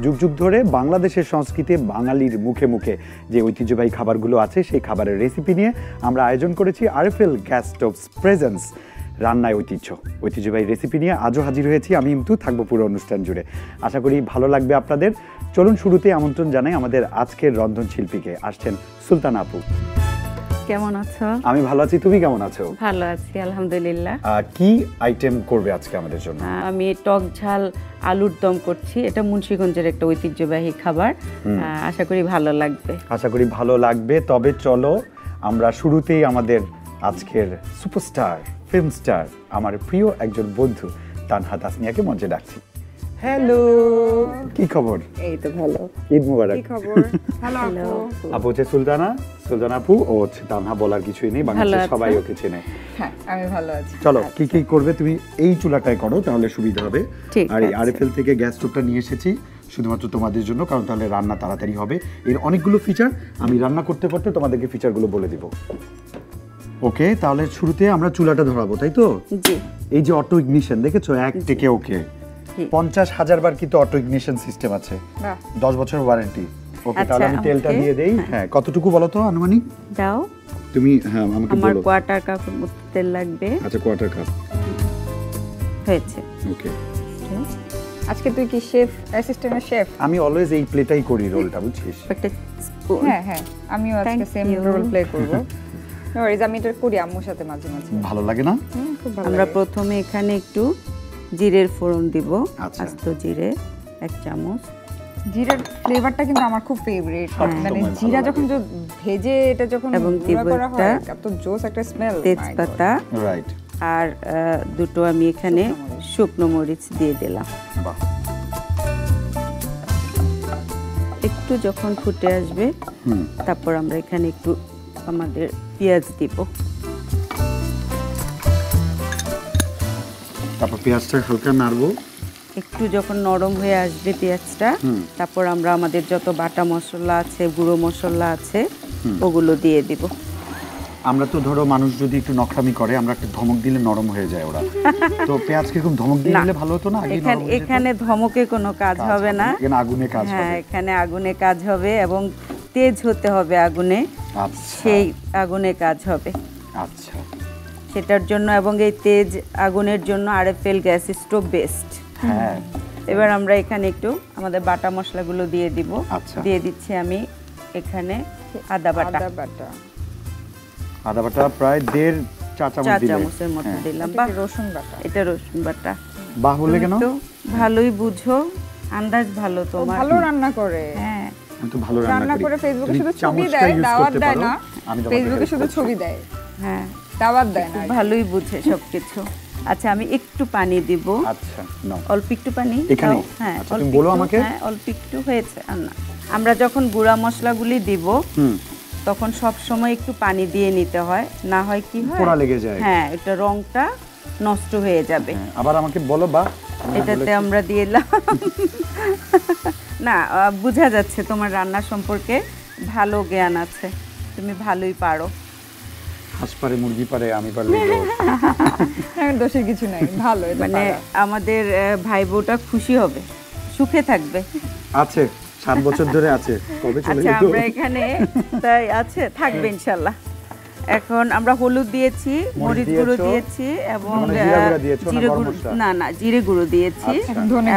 যুগ যুগ ধরে বাংলাদেশের সংস্কৃতি বাঙালির মুখে মুখে যে ঐতিহ্যবাহী খাবারগুলো আছে সেই খাবারের রেসিপি নিয়ে আমরা আয়োজন করেছি আরএফএল গ্যাস স্টোভস প্রেজেন্স রান্নায় ঐতিহ্যবাহী রেসিপি নিয়ে আজও হাজির হয়েছি। আমি ইমতু থাকবো পুরো অনুষ্ঠান জুড়ে। আশা করি ভালো লাগবে আপনাদের। চলুন শুরুতে আমন্ত্রণ জানাই আমাদের আজকের রন্ধনশিল্পীকে। আসছেন সুলতানা আপু। কেমন আছো? আমি ভালো আছি, তুমি কেমন আছো? ভালো আছি আলহামদুলিল্লাহ। কি আইটেম করবে আজকে আমাদের জন্য? আমি টক ঝাল আলুর দম করছি। এটা মুন্সিগঞ্জের একটা ঐতিহ্যবাহী খাবার। আশা করি ভালো লাগবে। তবে চলো আমরা শুরুতেই আমাদের আজকের সুপারস্টার ফিল্ম স্টার আমার প্রিয় একজন বন্ধু তানহা তাসনিয়াকে মঞ্চে ডাকছি। হ্যালো, কি খবর? এই তো ভালো। ঈদ মুবারক। কি খবর? হ্যালো আপু হচ্ছে সুলতানা আপু, ও হচ্ছে তানহা, বলার কিছুই নেই, বাংলাদেশের সবাই ওকে চেনে। হ্যাঁ, আমি ভালো আছি। চলো কি করবে তুমি এই চুলাটায় করো, তাহলে সুবিধা হবে। আর এই আরএফএল থেকে গ্যাস স্টোভটা নিয়ে এসেছি শুধুমাত্র তোমাদের জন্য, কারণ তাহলে রান্না তাড়াতাড়ি হবে। এর অনেকগুলো ফিচার, আমি রান্না করতে করতে তোমাদেরকে ফিচারগুলো বলে দিব। ওকে, তাহলে শুরুতে আমরা চুলাটা ধরাবো, তাই তো? জি। এই যে অটো ইগনিশন দেখেছো, এক থেকে ওকে 50,000 বার কিন্তু অটো ইগনিশন সিস্টেম আছে, 10 বছর ওয়ারেন্টি। ওকে, তাহলে আমি তেলটা দিয়ে দেই। হ্যাঁ, কতটুকু বলো তো আনুমানিক? দাও তুমি। হ্যাঁ, আমাকে বলো। আমার কোয়ার্টার কাপ তেল লাগবে। আচ্ছা, কোয়ার্টার কাপ হয়েছে। ওকে। আজকে তুই কি শেফ, অ্যাসিস্ট্যান্ট শেফ? আমি অলওয়েজ এই প্লেটাই করি রোলটা, বুঝছিস? একটা স্পুন। হ্যাঁ, আমিও আজকে সেম রোল প্লে করব। নরিজ, আমি এটা করি আম্মুর সাথে মাঝে মাঝে। ভালো লাগে না? খুব ভালো। আমরা প্রথমে এখানে একটু জিরের ফোড়ন দিব। আচ্ছা। আস্ত জিরে 1 চামচ। জিরার ফ্লেভারটা কিন্তু আমার খুব ফেভারিট। মানে জিরা যখন ভেজে এটা যখন গুঁড়া করা হয়, এত জোস একটা স্মেল। তেজপাতা, রাইট। আর দুটো আমি এখানে শুকনো মরিচ দিয়ে দিলাম। বাহ। একটু যখন ফুটে আসবে তারপর আমরা এখানে একটু আমাদের পেঁয়াজ দিব। তারপর পেঁয়াজটা হালকা নাড়বো। একটু যখন নরম হয়ে আসবে পেঁয়াজটা, তারপর আমরা আমাদের যত বাটা মশলা আছে, গুঁড়ো মশলা আছে, ওগুলো দিয়ে দিব। আমরা তো ধরো মানুষ যদি একটু নখরামি করে, আমরা একটু ধমক দিলে নরম হয়ে যায় ওরা। তো পেঁয়াজ কিরকম ধমক দিলে ভালো হতো না? এখানে ধমকে কোনো কাজ হবে না, এখানে আগুনে কাজ হবে। হ্যাঁ, এখানে আগুনে কাজ হবে এবং তেজ হতে হবে আগুনে। সেই আগুনে কাজ হবে। আচ্ছা, সেটার জন্য এবং এই তেজ আগুনের জন্য আরএফএল গ্যাস স্টোভ বেস্ট। হ্যাঁ। এবার আমরা এখানে একটু আমাদের বাটা মশলাগুলো দিয়ে দিব। আচ্ছা। দিয়ে দিচ্ছি আমি এখানে আদা বাটা প্রায় 1.5 চা চামচের মতো দিলাম। বা রসুন বাটা, এটা রসুন বাটা। বাহ বলে কেন? ভালোই বুঝো, আন্দাজ ভালো তোমার। ভালো রান্না করে। হ্যাঁ, আমি তো ভালো রান্না করি। করে ফেসবুকে শুধু ছবি দেয়, দাওয়াত দেয় না। ফেসবুকে শুধু ছবি দেয়, হ্যাঁ, দাওয়াত দেয় না। ভালোই বুঝে সবকিছু। আচ্ছা, আমি একটু পানি দিব। আচ্ছা, নাও। অল্প একটু পানি এখানে? হ্যাঁ, তুমি বলো আমাকে। হ্যাঁ, অল্প একটু হয়েছে। আর না, আমরা যখন গুঁড়া মশলাগুলি দিব তখন সব সময় একটু পানি দিয়ে নিতে হয়, না হয় কি হয়, পোড়া লেগে যায়। হ্যাঁ, এটা রংটা নষ্ট হয়ে যাবে। আবার আমাকে বলো। বা এটাতে আমরা দিয়ে দিলাম। না, বোঝা যাচ্ছে তোমার রান্না সম্পর্কে ভালো জ্ঞান আছে, তুমি ভালোই পারো। হাঁস পারে, মুরগি পারে, আমি পারলে দোষের কিছু নাই, ভালো। মানে আমাদের ভাই বউটা খুশি হবে, সুখে থাকবে। আছে 7 বছর ধরে আছে। কবে চলে আচ্ছা, যেত? আমরা এখানে তাই আছে, থাকবে ইনশাআল্লাহ। এখন আমরা হলুদ দিয়েছি, মরিচ গুঁড়ো দিয়েছি এবং জিরে গুঁড়ো, না জিরে গুঁড়ো দিয়েছি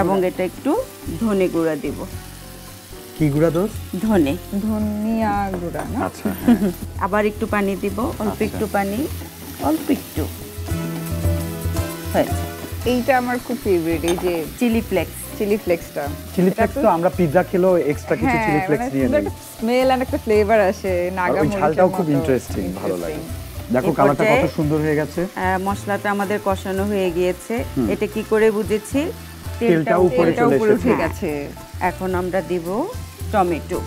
এবং এটা একটু ধনে গুঁড়া দিব। কি গুঁড়া দোষ? ধনিয়া গুঁড়া না? আচ্ছা। আবার একটু পানি দিব, অল্প একটু পানি, অল্প একটু। এইটা আমার খুব ফেভারিট, এই যে চিলি ফ্লেক্সটা। চিলি ফ্লেক্স তো আমরা পিৎজা খেলেও এক্সট্রা কিছু চিলি ফ্লেক্স নিয়ে নিই। স্মেল আর একটা ফ্লেভার আসে, নাগা মরিচের। ঝালটাও খুব ইন্টারেস্টিং, ভালো লাগে। দেখো কালারটা কত সুন্দর হয়ে গেছে। মশলাটা আমাদের কষানো হয়ে গিয়েছে। এটা কি করে বুঝেছি? তেলটা উপরে উঠে গেছে। এখন আমরা দিব টমেটো।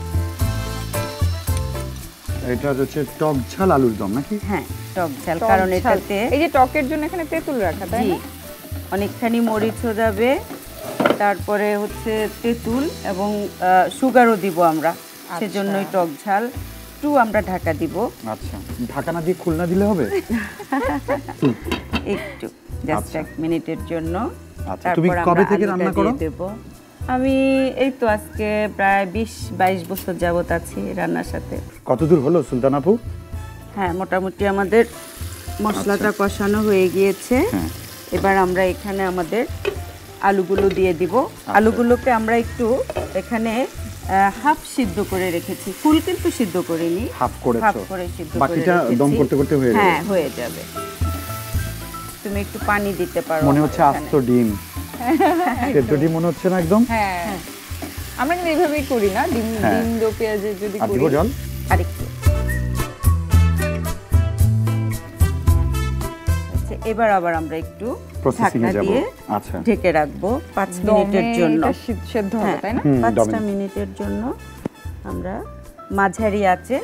এটা হচ্ছে টক ঝাল আলুর দম নাকি? হ্যাঁ, টক ঝাল, কারণ এটাতে এই যে টকের জন্য এখানে তেঁতুল রাখা, তাই না? অনেকখানি মরিচও যাবে, তারপরে হচ্ছে তেঁতুল এবং সুগারও দিব আমরা, সেজন্যই টক ঝাল। একটু আমরা ঢাকা দিব। আচ্ছা, ঢাকা না দিয়ে খুলনা দিলে হবে? একটু জাস্ট 1 মিনিটের জন্য। আচ্ছা, তুমি কবে থেকে রান্না করো? আমি এই তো আজকে প্রায় 20-22 বছর যাবত আছি রান্নার সাথে। কতদূর হলো সুলতান আপু? হ্যাঁ, মোটামুটি আমাদের মশলাটা কষানো হয়ে গিয়েছে। এবার আমরা এখানে আমাদের আলুগুলো দিয়ে দিব। আলুগুলোকে আমরা একটু এখানে হাফ সিদ্ধ করে রেখেছি, ফুল কিন্তু সিদ্ধ করিনি, হাফ করে সিদ্ধ করে বাকিটা দম করতে করতে হয়ে যাবে। হ্যাঁ, হয়ে যাবে। তুমি একটু পানি দিতে পারো। মনে হচ্ছে আস্ত ডিম, সেদ্ধ ডিম মনে হচ্ছে না একদম? হ্যাঁ, আমরা কিন্তু এইভাবেই করি না, ডিম দো পেঁয়াজে যদি করি। দিব জল আরেকটু। এবার আবার আমরা একটু ঢাকনা দিয়ে ঢেকে রাখবো 5 মিনিটের জন্য। সিদ্ধ হবে, তাই না? 5টা মিনিটের জন্য আমরা মাঝারি আঁচে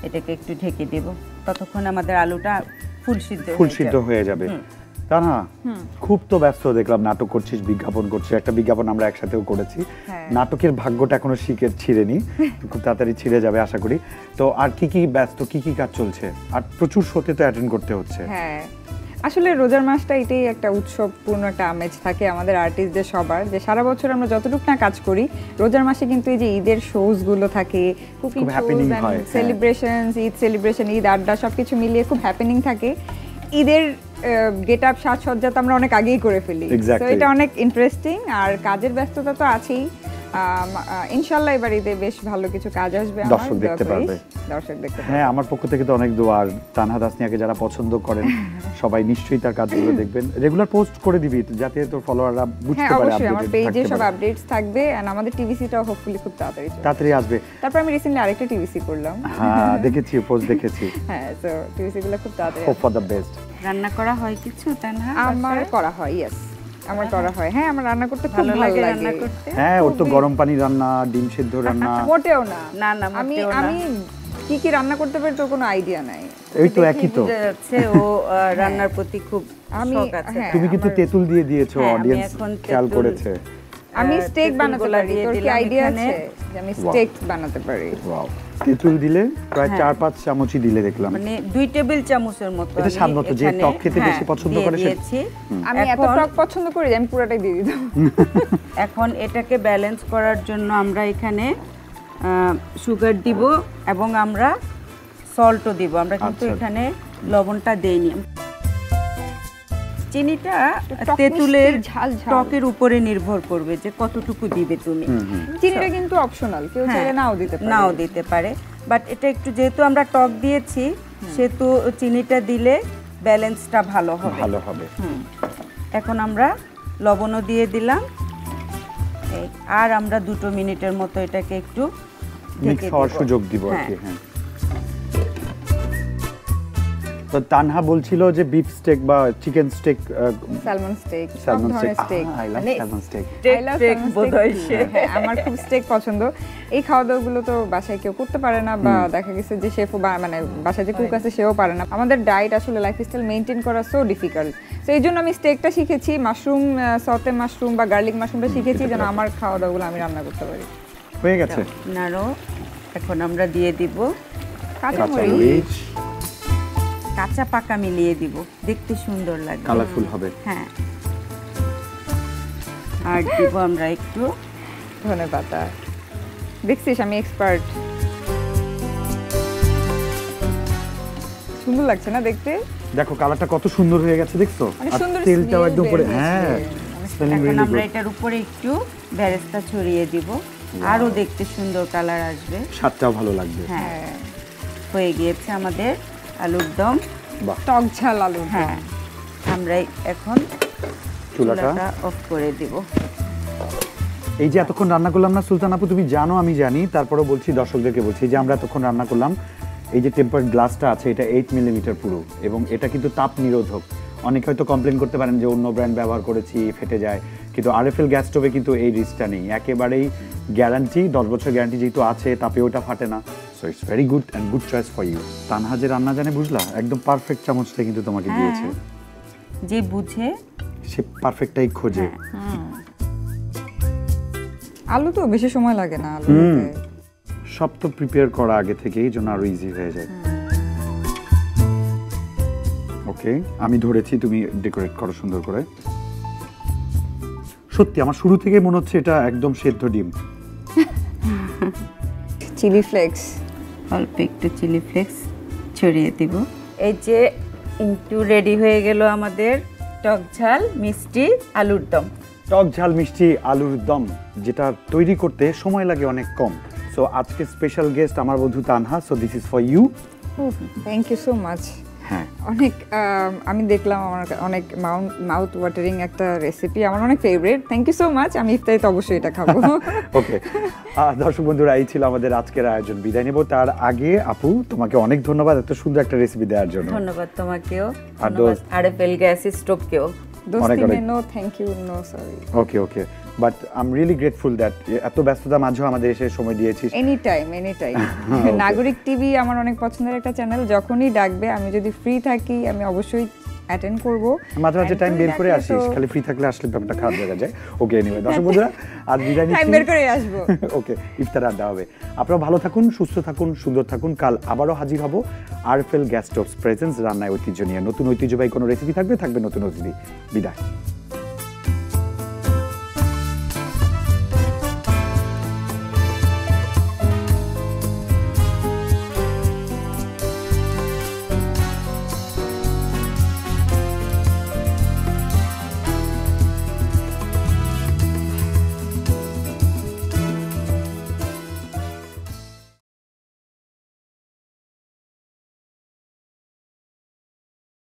এটাকে একটু ঢেকে দেব। ততক্ষণ আমাদের আলুটা ফুল সিদ্ধ হয়ে যাবে। তা না, খুব তো ব্যস্ত দেখলাম, নাটক করছিস, বিজ্ঞাপন করছিস। একটা বিজ্ঞাপন আমরা একসাথেও করেছি। নাটকের ভাগ্যটা এখনো ছিঁড়েনি, খুব তাড়াতাড়ি ছিঁড়ে যাবে আশা করি। তো আর কি ব্যস্ত, কি কাজ চলছে? আর প্রচুর শোতে তো অ্যাটেন্ড করতে হচ্ছে। হ্যাঁ, আসলে রোজার মাসটা এটাই একটা উৎসবপূর্ণ একটা আমেজ থাকে আমাদের আর্টিস্টদের সবার, যে সারা বছর আমরা যতটুকু না কাজ করি, রোজার মাসে কিন্তু এই যে ঈদের শোজ গুলো থাকে, cooking shows, celebrations, Eid celebration, Eid আড্ডা সবকিছু মিলিয়ে খুব হ্যাপেনিং থাকে। ঈদের গেট আপ সাজসজ্জা তো আমরা অনেক আগেই করে ফেলি, তো এটা অনেক ইন্টারেস্টিং। আর কাজের ব্যস্ততা তো আছেই। ইনশাআল্লাহ এবার ঈদে বেশ ভালো কিছু কাজ আসবে, দর্শক দেখতে পারবে। হ্যাঁ, আমার পক্ষ থেকে তো অনেক দোয়া। আর তানহা তাসনিয়াকে যারা পছন্দ করেন সবাই নিশ্চয়ই তার কাজগুলো দেখবেন। রেগুলার পোস্ট করে দিবি যাতে তোর ফলোয়াররা বুঝতে পারে। অবশ্যই আমার পেজে সব আপডেটস থাকবে। এন্ড আমাদের টিভিসিটাও হোপফুলি খুব তাড়াতাড়ি আসবে। তারপর আমি রিসেন্টলি আরেকটা টিভিসি করলাম। হ্যাঁ, দেখেছি, পোস্ট দেখেছি। হ্যাঁ, সো টিভিসি গুলো খুব তাড়াতাড়ি। Hope for the best. রান্না করা হয় কিছু তানহা? আমার করা হয়, ইয়েস, আমার করা হয়। হ্যাঁ, আমার রান্না করতে খুব ভালো লাগে। রান্না করতে, হ্যাঁ, ওর তো গরম পানি রান্না, ডিম সিদ্ধ রান্না। মোটেও না। না, আমি কি রান্না করতে পারি তোর কোনো আইডিয়া নাই। এই তো একই তো যাচ্ছে, ও রান্নার প্রতি খুব শখ আছে। তুমি কিন্তু তেঁতুল দিয়ে দিয়েছো, অডিয়েন্স খেয়াল করেছে। আমি স্টেক বানাতে পারি, তোর কি আইডিয়া আছে যে আমি স্টেক বানাতে পারি? ওয়াও, তেঁতুল দিলে প্রায় 4-5 চামচই দিলে দেখলাম, মানে 2 টেবিল চামচের মতো। এটা স্বাদ মতো, যে টক খেতে বেশি পছন্দ করে সে। আমি এত টক পছন্দ করি যে আমি পুরোটাই দিয়ে দিতাম। এখন এটাকে ব্যালেন্স করার জন্য আমরা এখানে সুগার দিব এবং আমরা সল্টও দিব। আমরা কিন্তু এখানে লবণটা দেইনি। চিনিটা তেঁতুলের টকের উপরে নির্ভর করবে যে কতটুকু দিবে তুমি। চিনিটা কিন্তু অপশনাল, কেউ চাইলে নাও দিতে পারে। বাট এটা একটু, যেহেতু আমরা টক দিয়েছি সেহেতু চিনিটা দিলে ব্যালেন্সটা ভালো হবে। এখন আমরা লবণও দিয়ে দিলাম। আর আমরা 2 মিনিটের মতো এটাকে একটু মিক্স হওয়ার সুযোগ দিব আর কি। হ্যাঁ, তো তানহা বলছিল যে বিফ স্টেক বা chicken steak, salmon steak, I love salmon steak. আমার খুব স্টেক পছন্দ। এই খাওয়া-দাওয়াগুলো তো বাসায় কেউ করতে পারে না, বা দেখা গেছে যে শেফও মানে বাসায় যে কুক আছে সেও পারে না। আমাদের ডায়েট আসলে লাইফস্টাইল মেইনটেইন করা সো ডিফিকাল্ট। তো এই জন্য আমি স্টেকটা শিখেছি, মাশরুম সতে মাশরুম বা গার্লিক মাশরুমটা শিখেছি যেন আমার খাওয়া-দাওয়াগুলো আমি রান্না করতে পারি। হয়ে গেছে নাড়ো। এখন আমরা দিয়ে দিব কাঁচামরিচ, কাঁচা পাকা মিলিয়ে দিব, দেখতে সুন্দর লাগবে, কালারফুল হবে। হ্যাঁ, আর দিব আমরা একটু ধনেপাতা। দেখছিস আমি এক্সপার্ট। সুন্দর লাগছে না দেখতে? দেখো কালারটা কত সুন্দর হয়ে গেছে, দেখছো? আর তেলটাও একদম পড়ে। হ্যাঁ, এখন আমরা এটার উপরে একটু বেরেস্তা ছড়িয়ে দিব, আরো দেখতে সুন্দর কালার আসবে, স্বাদটাও ভালো লাগবে। হ্যাঁ, হয়ে গিয়েছে আমাদের আলুর দম, টক ঝাল আলু। হ্যাঁ, আমরা এখন চুলাটা অফ করে দিব। এই যে এতক্ষণ রান্না করলাম না সুলতান আপু, তুমি জানো আমি জানি, তারপরেও বলছি, দর্শকদেরকে বলছি যে আমরা এতক্ষণ রান্না করলাম, এই যে টেম্পারড গ্লাসটা আছে এটা 8 মিলিমিটার পুরো, এবং এটা কিন্তু তাপ নিরোধক। অনেকে হয়তো কমপ্লেন করতে পারেন যে অন্য ব্র্যান্ড ব্যবহার করেছি ফেটে যায়, কিন্তু আরএফএল গ্যাস স্টোভে কিন্তু এই রিস্কটা নেই, একেবারেই গ্যারান্টি, 10 বছর গ্যারান্টি যেহেতু আছে, তাপে ওটা ফাটে না। So it's very good and good choice for you. Tanha যে রান্না জানে, বুঝলা, একদম পারফেক্ট চামচটা কিন্তু তোমাকে দিয়েছে, যে বুঝে সে পারফেক্টটাই খোঁজে। আলু তো বেশি সময় লাগে না, আলুতে সব তো প্রিপেয়ার করা আগে থেকেই, জন্য আরো ইজি হয়ে যায়। ওকে, আমি ধরেছি, তুমি ডেকোরেট করো সুন্দর করে। সত্যি আমার শুরু থেকে মনে হচ্ছে এটা একদম সেদ্ধ ডিম। চিলি ফ্লেক্স, অল্প একটু চিলি ফ্লেক্স ছড়িয়ে দিব। এই যে একটু রেডি হয়ে গেল আমাদের টক ঝাল মিষ্টি আলুর দম। টক ঝাল মিষ্টি আলুর দম, যেটা তৈরি করতে সময় লাগে অনেক কম। সো আজকে স্পেশাল গেস্ট আমার বন্ধু Tanha, so this is for you. Thank you so much. হ্যাঁ, অনেক আমি দেখলাম, আমার অনেক মাউথ ওয়াটারিং একটা রেসিপি, আমার অনেক favourite. Thank you so much. আমি ইফতারিতে অবশ্যই এটা খাবো। ওকে দর্শক বন্ধুরা, এই ছিল আমাদের আজকের আয়োজন। বিদায় নেব তার আগে আপু তোমাকে অনেক ধন্যবাদ এত সুন্দর একটা রেসিপি দেওয়ার জন্য। ধন্যবাদ তোমাকেও, ধন্যবাদ আরএফএল গ্যাস স্টোভকেও। No thank you, no sorry. Okay okay, but I am really grateful that এত ব্যস্ততার মাঝেও আমাদের এসে সময় দিয়েছিস। Any time. নাগরিক টিভি আমার অনেক পছন্দের একটা চ্যানেল, যখনই ডাকবে আমি যদি ফ্রি থাকি আমি অবশ্যই অ্যাটেন্ড করব। মাঝে মাঝে টাইম বের করে আসিস, খালি ফ্রি থাকলে আসলে ব্যাপারটা খারাপ দেখা যায়। ওকে এনিওয়ে দর্শক বন্ধুরা, আজ বিদায় নিচ্ছি। টাইম বের করে আসবো। ওকে, ইফতার আড্ডা হবে। আপনারা ভালো থাকুন, সুস্থ থাকুন, সুন্দর থাকুন। কাল আবারও হাজির হব আরএফএল গ্যাস স্টোভস প্রেজেন্স রান্নায় ঐতিহ্য নিয়ে। নতুন ঐতিহ্যবাহী কোনো রেসিপি থাকবে নতুন অতিথি। বিদায়।